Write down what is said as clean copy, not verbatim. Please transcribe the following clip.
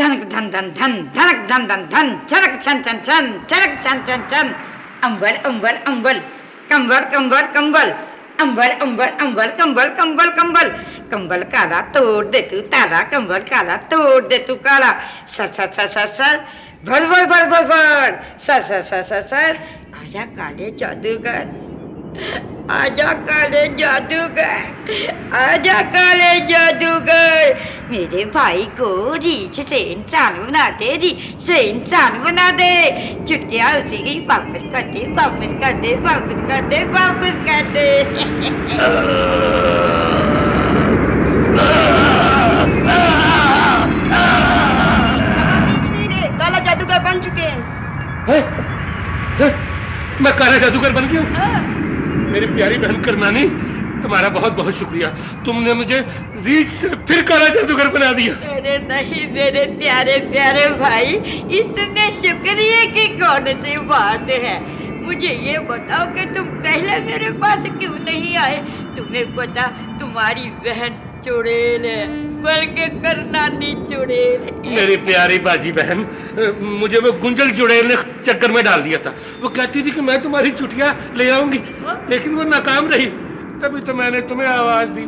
धनक धन धन धन धनक धन धन धन झनक छन छन छन झनक छन छन छन। अंबर अंबर अंबर कंबल कंबल कंबल अंबर अंबर अंबर कंबल कंबल कंबल कंबल काला तोड़ दे तू ताला कंबल काला तोड़ दे तू काला। Sir sir sir sir sir भर भर भर भर भर sir sir sir sir sir. आजा काले जादूगर, आजा काले जादूगर, आजा काले जादूगर। मेरे भाई को रीछ से इंसान बना दे, रीछ से इंसान बना दे। छुट्टियाँ उसी की वापस कर दे, वापस कर दे, वापस कर दे, वापस कर दे। काला जादूगर बन चुके हैं। मैं काला जादूगर बन गया हूँ। मेरी प्यारी बहन करनानी, तुम्हारा बहुत बहुत शुक्रिया। तुमने मुझे रीछ से फिर काला जादूगर बना दिया। अरे नहीं मेरे प्यारे प्यारे भाई, इसमें शुक्रिया की कौन सी बात है। मुझे ये बताओ कि तुम पहले मेरे पास क्यों नहीं आए। तुम्हें पता तुम्हारी बहन चुड़ैल है, बल्कि करनानी चुड़ैल। मेरी प्यारी बाजी बहन, मुझे वो गुंजल चुड़ैल ने चक्कर में डाल दिया था। वो कहती थी कि मैं तुम्हारी चुटिया ले आऊंगी, लेकिन वो नाकाम रही। तभी तो मैंने तुम्हें आवाज दी।